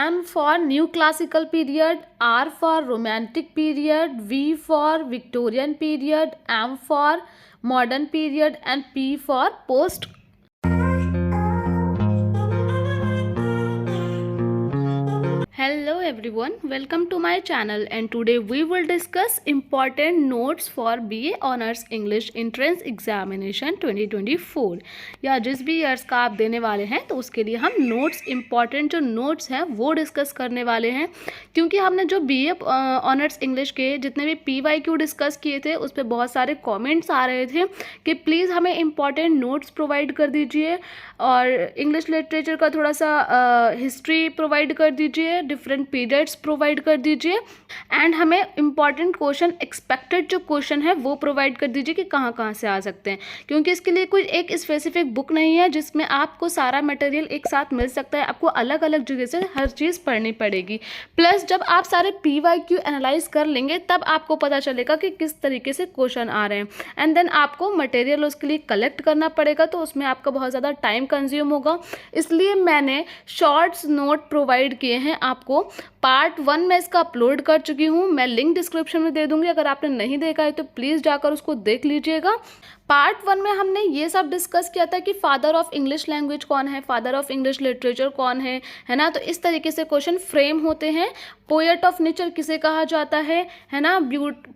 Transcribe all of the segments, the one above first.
N for New Classical Period, R for Romantic Period, V for Victorian Period, M for Modern Period, and P for Post. Hello everyone, welcome to my channel and today we will discuss important notes for BA Honors English Entrance Examination 2024 या जिस भी years का आप देने वाले हैं तो उसके लिए हम नोट्स इंपॉर्टेंट जो नोट्स हैं वो डिस्कस करने वाले हैं। क्योंकि हमने जो BA ऑनर्स इंग्लिश के जितने भी PYQ डिस्कस किए थे उस पर बहुत सारे कॉमेंट्स आ रहे थे कि प्लीज़ हमें इम्पॉर्टेंट नोट्स प्रोवाइड कर दीजिए और इंग्लिश लिटरेचर का थोड़ा सा हिस्ट्री प्रोवाइड कर दीजिए, डिफरेंट पीरियड्स प्रोवाइड कर दीजिए एंड हमें इम्पॉर्टेंट क्वेश्चन एक्सपेक्टेड जो क्वेश्चन है वो प्रोवाइड कर दीजिए कि कहाँ कहाँ से आ सकते हैं। क्योंकि इसके लिए कोई एक स्पेसिफिक बुक नहीं है जिसमें आपको सारा मटेरियल एक साथ मिल सकता है, आपको अलग अलग जगह से हर चीज़ पढ़नी पड़ेगी। प्लस जब आप सारे PYQ एनालाइज कर लेंगे तब आपको पता चलेगा कि किस तरीके से क्वेश्चन आ रहे हैं एंड देन आपको मटेरियल उसके लिए कलेक्ट करना पड़ेगा, तो उसमें आपका बहुत ज़्यादा टाइम कंज्यूम होगा। इसलिए मैंने शॉर्ट्स नोट प्रोवाइड किए हैं आपको। पार्ट 1 में इसका अपलोड कर चुकी हूँ, मैं लिंक डिस्क्रिप्शन में दे दूँगी, अगर आपने नहीं देखा है तो प्लीज़ जाकर उसको देख लीजिएगा। पार्ट 1 में हमने ये सब डिस्कस किया था कि फादर ऑफ इंग्लिश लैंग्वेज कौन है, फादर ऑफ इंग्लिश लिटरेचर कौन है ना। तो इस तरीके से क्वेश्चन फ्रेम होते हैं। पोएट ऑफ नेचर किसे कहा जाता है ना,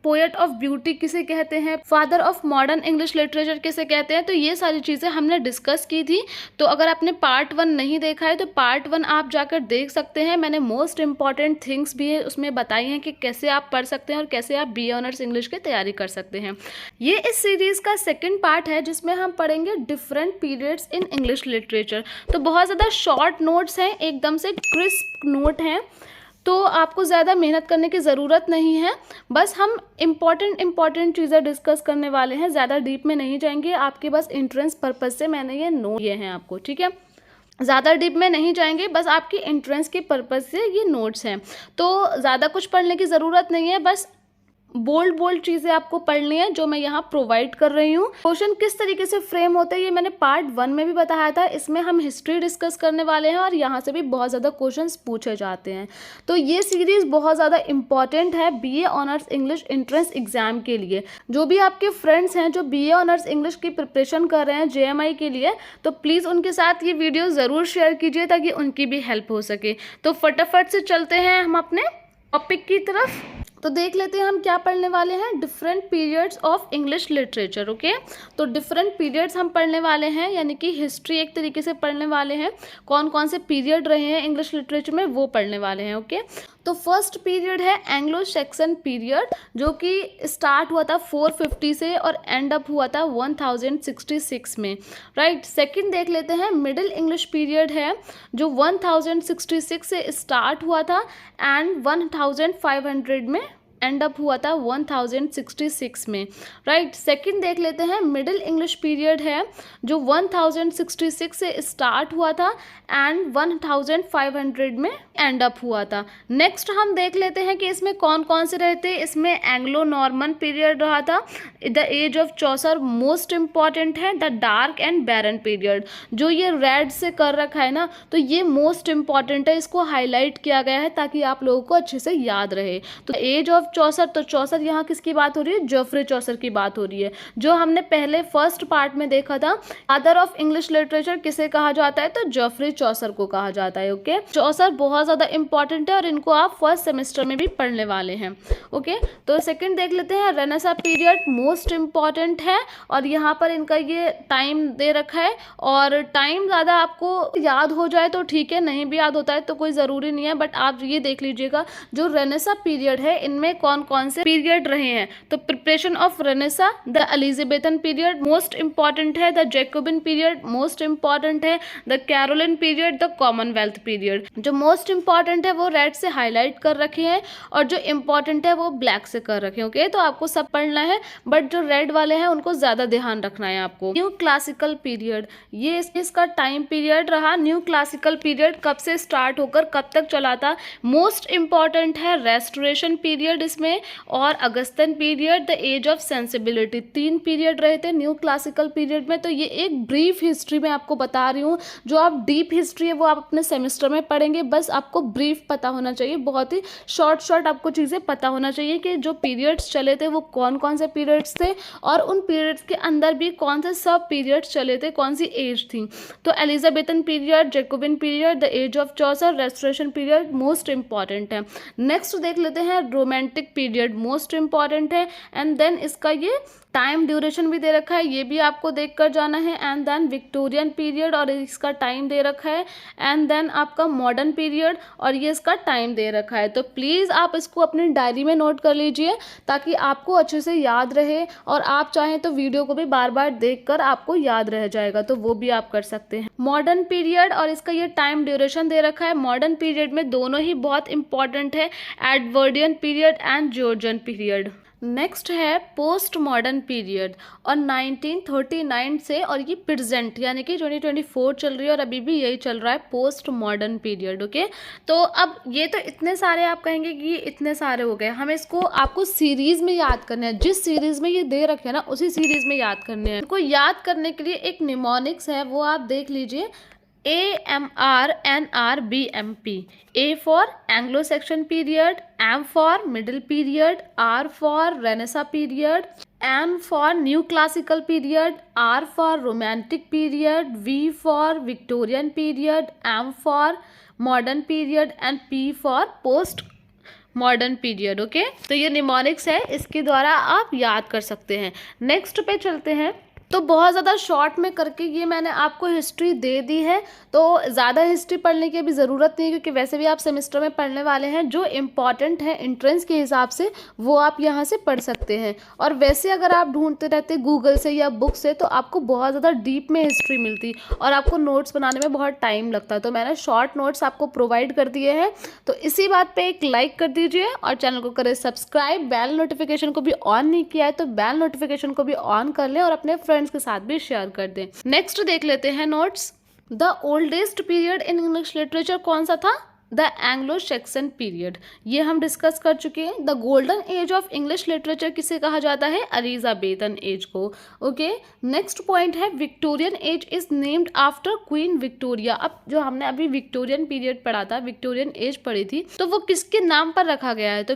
पोएट ऑफ ब्यूटी किसे कहते हैं, father of modern English literature किसे कहते हैं। तो ये सारी चीज़ें हमने डिस्कस की थी। तो अगर आपने पार्ट 1 नहीं देखा है तो पार्ट 1 आप जाकर देख सकते हैं। मैंने मोस्ट इंपॉर्टेंट थिंग्स भी उसमें बताई हैं कि कैसे आप पढ़ सकते हैं और कैसे आप BA ऑनर्स इंग्लिश की तैयारी कर सकते हैं। ये इस सीरीज़ का सेकेंड पार्ट है जिसमें हम पढ़ेंगे different periods in English literature. तो बहुत ज़्यादा शॉर्ट नोट्स हैं, एकदम से क्रिस्प नोट हैं, तो आपको ज़्यादा मेहनत करने की ज़रूरत नहीं है। बस हम इम्पॉर्टेंट चीज़ें डिस्कस करने वाले हैं, ज़्यादा डीप में नहीं जाएंगे। आपके बस एंट्रेंस पर्पज़ से मैंने ये नोट किए हैं आपको, ठीक है। ज़्यादा डीप में नहीं जाएंगे, बस आपकी एंट्रेंस के पर्पज़ से ये नोट्स हैं। तो ज़्यादा कुछ पढ़ने की ज़रूरत नहीं है, बस बोल्ड चीज़ें आपको पढ़नी है जो मैं यहाँ प्रोवाइड कर रही हूँ। क्वेश्चन किस तरीके से फ्रेम होते हैं ये मैंने पार्ट 1 में भी बताया था। इसमें हम हिस्ट्री डिस्कस करने वाले हैं और यहाँ से भी बहुत ज़्यादा क्वेश्चंस पूछे जाते हैं। तो ये सीरीज़ बहुत ज़्यादा इंपॉर्टेंट है BA honours English entrance exam के लिए। जो भी आपके फ्रेंड्स हैं जो BA ऑनर्स इंग्लिश की प्रिपरेशन कर रहे हैं JMI के लिए, तो प्लीज़ उनके साथ ये वीडियो ज़रूर शेयर कीजिए ताकि उनकी भी हेल्प हो सके। तो फटाफट से चलते हैं हम अपने टॉपिक की तरफ। तो देख लेते हैं हम क्या पढ़ने वाले हैं, different periods of English literature. Okay, तो डिफरेंट पीरियड्स हम पढ़ने वाले हैं, यानी कि हिस्ट्री एक तरीके से पढ़ने वाले हैं, कौन कौन से पीरियड रहे हैं इंग्लिश लिटरेचर में वो पढ़ने वाले हैं। ओके, तो फर्स्ट पीरियड है एंग्लो सैक्सन पीरियड जो कि स्टार्ट हुआ था 450 से और एंड अप हुआ था 1066 में, राइट। सेकंड देख लेते हैं मिडिल इंग्लिश पीरियड है जो 1066 से स्टार्ट हुआ था एंड 1500 में एंड अप हुआ था 1066 में, राइट। सेकंड देख लेते हैं मिडिल इंग्लिश पीरियड है जो 1066 से स्टार्ट हुआ था एंड 1500 में एंड अप हुआ था। नेक्स्ट हम देख लेते हैं कि इसमें कौन कौन से रहे थे। इसमें एंग्लो नॉर्मन पीरियड रहा था, the age of Chaucer most important है, the dark and barren period जो ये रेड से कर रखा है ना, तो ये मोस्ट इंपॉर्टेंट है, इसको हाईलाइट किया गया है ताकि आप लोगों को अच्छे से याद रहे। तो एज ऑफ चौसर, तो चौसर यहाँ किसकी बात हो रही है, जोफ्रे चौसर की बात हो रही है, जो हमने पहले फर्स्ट पार्ट में देखा था। फादर ऑफ इंग्लिश लिटरेचर किसे कहा जाता है, तो जोफ्रे चौसर को कहा जाता है। ओके, चौसर बहुत ज्यादा इंपॉर्टेंट है और इनको आप फर्स्ट सेमेस्टर में भी पढ़ने वाले हैं। ओके, तो सेकंड देख लेते हैं रेनेसां पीरियड, मोस्ट इंपॉर्टेंट है और यहाँ पर इनका ये टाइम दे रखा है और टाइम ज़्यादा आपको याद हो जाए तो ठीक है, नहीं भी याद होता है तो कोई ज़रूरी नहीं है, बट आप ये देख लीजिएगा जो रेनेसां पीरियड है इनमें कौन कौन से पीरियड रहे हैं। तो preparation of renaissance, the Elizabethan period most important है, the Jacobean period most important है, the Caroline period, the commonwealth period. जो मोस्ट इंपॉर्टेंट है वो रेड से हाईलाइट कर रखे हैं और जो इंपॉर्टेंट है वो ब्लैक से कर रखे हैं। ओके, तो आपको सब पढ़ना है बट जो रेड वाले हैं उनको ज्यादा ध्यान रखना है आपको। न्यू क्लासिकल पीरियड, ये इसका टाइम पीरियड रहा। न्यू क्लासिकल पीरियड कब से स्टार्ट होकर कब तक चला था, मोस्ट इंपॉर्टेंट है रेस्टोरेशन पीरियड इसमें और Augustan period, the age of sensibility. 3 period रहे थे न्यू क्लासिकल पीरियड में। तो ये एक ब्रीफ हिस्ट्री में आपको बता रही हूँ, जो आप डीप हिस्ट्री है वो आप अपने सेमेस्टर में पढ़ेंगे, बस आपको ब्रीफ पता होना चाहिए, बहुत ही शॉर्ट आपको चीज़ें पता होना चाहिए कि जो पीरियड्स चले थे वो कौन कौन से पीरियड्स थे और उन पीरियड्स के अंदर भी कौन से सब पीरियड्स चले थे, कौन सी एज थी। तो Elizabethan period, Jacobean period, the age of Chaucer, restoration period most important है। नेक्स्ट देख लेते हैं रोमांटिक पीरियड, मोस्ट इंपॉर्टेंट है। एंड देन इसका ये टाइम ड्यूरेशन भी दे रखा है, ये भी आपको देख कर जाना है। एंड देन विक्टोरियन पीरियड और इसका टाइम दे रखा है। एंड देन आपका मॉडर्न पीरियड और ये इसका टाइम दे रखा है। तो प्लीज़ आप इसको अपनी डायरी में नोट कर लीजिए ताकि आपको अच्छे से याद रहे, और आप चाहें तो वीडियो को भी बार बार देख कर आपको याद रह जाएगा, तो वो भी आप कर सकते हैं। मॉडर्न पीरियड और इसका ये टाइम ड्यूरेशन दे रखा है। मॉडर्न पीरियड में दोनों ही बहुत इंपॉर्टेंट है, Edwardian period and Georgian period. Next है पोस्ट मॉडर्न पीरियड और 1939 से और ये प्रेजेंट यानी कि 2024 चल रही है और अभी भी यही चल रहा है पोस्ट मॉडर्न पीरियड। ओके, तो अब ये तो इतने सारे आप कहेंगे कि ये इतने सारे हो गए, हमें इसको आपको सीरीज़ में याद करना है। जिस सीरीज़ में ये दे रखे हैं ना उसी सीरीज़ में याद करने हैं। इनको याद करने के लिए एक निमोनिक्स है, वो आप देख लीजिए। AMRNRBMP, A for Anglo-Saxon period, M for Middle period, R for Renaissance period, N for New Classical period, R for Romantic period, V for Victorian period, M for Modern period and P for Post modern period. Okay, तो ये mnemonics है, इसके द्वारा आप याद कर सकते हैं। नेक्स्ट पे चलते हैं। तो बहुत ज़्यादा शॉर्ट में करके ये मैंने आपको हिस्ट्री दे दी है, तो ज़्यादा हिस्ट्री पढ़ने की अभी ज़रूरत नहीं है क्योंकि वैसे भी आप सेमेस्टर में पढ़ने वाले हैं। जो इम्पॉर्टेंट है एंट्रेंस के हिसाब से वो आप यहाँ से पढ़ सकते हैं, और वैसे अगर आप ढूंढते रहते गूगल से या बुक से तो आपको बहुत ज़्यादा डीप में हिस्ट्री मिलती और आपको नोट्स बनाने में बहुत टाइम लगता। तो मैंने शॉर्ट नोट्स आपको प्रोवाइड कर दिए हैं। तो इसी बात पर एक लाइक कर दीजिए और चैनल को करें सब्सक्राइब। बेल नोटिफिकेशन को भी ऑन नहीं किया है तो बेल नोटिफिकेशन को भी ऑन कर लें और अपने फ्रेंड्स के साथ भी शेयर कर दें। नेक्स्ट देख लेते हैं notes. The oldest period in English literature कौन सा था? द एंग्लो सैक्सन पीरियड, ये हम डिस्कस कर चुके हैं। The golden age of English literature किसे कहा जाता है? एलिजाबेथन एज को। ओके, नेक्स्ट पॉइंट है Victorian age is named after queen Victoria. अब जो हमने अभी विक्टोरियन पीरियड पढ़ा था, विक्टोरियन एज पढ़ी थी, तो वो किसके नाम पर रखा गया है? तो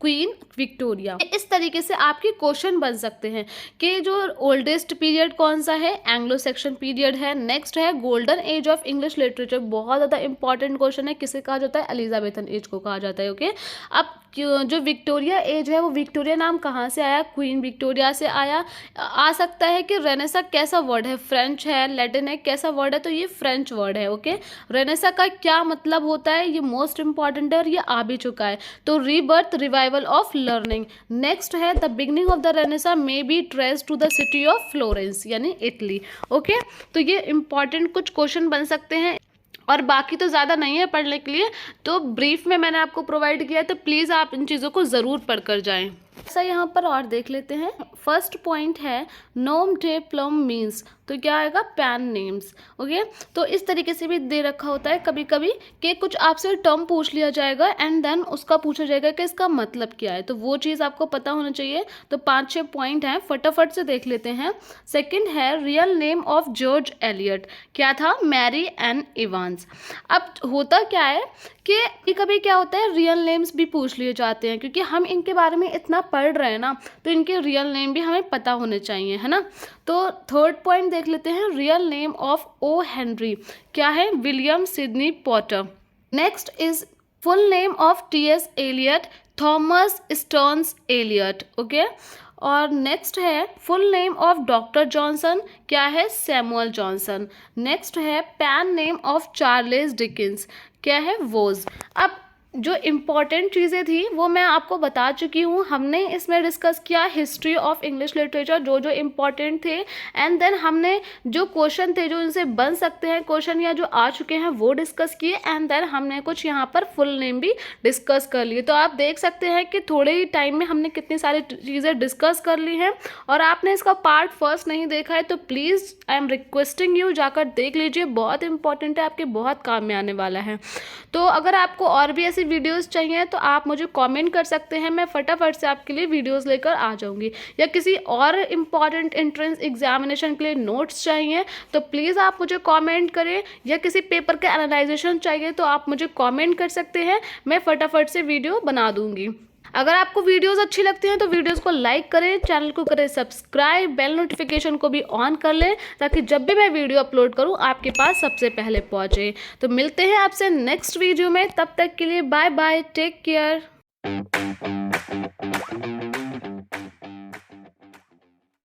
क्वीन विक्टोरिया। इस तरीके से आपके क्वेश्चन बन सकते हैं कि जो ओल्डेस्ट पीरियड कौन सा है? एंग्लो सैक्सन पीरियड है। नेक्स्ट है golden age of English literature, बहुत ज़्यादा इंपॉर्टेंट क्वेश्चन है, किसे कहा जाता है? एलिजाबेथन एज को कहा जाता है। ओके, अब जो विक्टोरिया एज है वो विक्टोरिया नाम कहाँ से आया? क्वीन विक्टोरिया से आया। आ सकता है कि रेनेसा कैसा वर्ड है? फ्रेंच है, लैटिन है, कैसा वर्ड है? तो ये फ्रेंच वर्ड है। ओके, रेनेसा का क्या मतलब होता है? ये मोस्ट इंपॉर्टेंट है और ये आ भी चुका है। तो rebirth, revival of learning. Next है the beginning of the renaissance may be traced to the city of Florence यानी इटली। ओके, तो ये इंपॉर्टेंट कुछ क्वेश्चन बन सकते हैं और बाकी तो ज़्यादा नहीं है पढ़ने के लिए, तो ब्रीफ में मैंने आपको प्रोवाइड किया है, तो प्लीज़ आप इन चीज़ों को ज़रूर पढ़ कर जाएं। ऐसा यहाँ पर और देख लेते हैं। फर्स्ट पॉइंट है नोम डे प्लम मीन्स, तो क्या आएगा? Pan names. ओके, तो इस तरीके से भी दे रखा होता है कभी कभी कि कुछ आपसे टर्म पूछ लिया जाएगा एंड देन उसका पूछा जाएगा कि इसका मतलब क्या है, तो वो चीज़ आपको पता होना चाहिए। तो 5-6 पॉइंट हैं, फटाफट से देख लेते हैं। सेकंड है real name of George Eliot, क्या था? Mary Ann Evans. अब होता क्या है कि कभी क्या होता है रियल नेम्स भी पूछ लिए जाते हैं, क्योंकि हम इनके बारे में इतना पढ़ रहे हैं ना, तो इनके रियल नेम भी हमें पता होने चाहिए, है ना। तो थर्ड पॉइंट देख लेते हैं, real name of O Henry, क्या है? William Sydney Porter. Next is full name of T S. Eliot, Thomas Stearns Eliot. Okay, और नेक्स्ट है full name of doctor Johnson, क्या है? Samuel Johnson. नेक्स्ट है pen name of Charles Dickens, क्या है? Was. अब जो इम्पॉर्टेंट चीज़ें थी वो मैं आपको बता चुकी हूँ। हमने इसमें डिस्कस किया हिस्ट्री ऑफ इंग्लिश लिटरेचर, जो जो इम्पॉर्टेंट थे, एंड देन हमने जो क्वेश्चन थे जो इनसे बन सकते हैं क्वेश्चन या जो आ चुके हैं वो डिस्कस किए, एंड देन हमने कुछ यहाँ पर फुल नेम भी डिस्कस कर लिए। तो आप देख सकते हैं कि थोड़े ही टाइम में हमने कितनी सारी चीज़ें डिस्कस कर ली हैं। और आपने इसका पार्ट फर्स्ट नहीं देखा है तो please I am requesting you जाकर देख लीजिए, बहुत इंपॉर्टेंट है, आपके बहुत काम में आने वाला है। तो अगर आपको और भी ऐसी ऐसी वीडियोस चाहिए तो आप मुझे कमेंट कर सकते हैं, मैं फटाफट से आपके लिए वीडियोस लेकर आ जाऊंगी। या किसी और इम्पॉर्टेंट एंट्रेंस एग्जामिनेशन के लिए नोट्स चाहिए तो प्लीज़ आप मुझे कमेंट करें, या किसी पेपर के एनालाइजेशन चाहिए तो आप मुझे कमेंट कर सकते हैं, मैं फटाफट से वीडियो बना दूंगी। अगर आपको वीडियोस अच्छी लगती हैं तो वीडियोस को लाइक करें, चैनल को करें सब्सक्राइब, बेल नोटिफिकेशन को भी ऑन कर लें ताकि जब भी मैं वीडियो अपलोड करूं आपके पास सबसे पहले पहुंचे। तो मिलते हैं आपसे नेक्स्ट वीडियो में, तब तक के लिए बाय बाय, टेक केयर।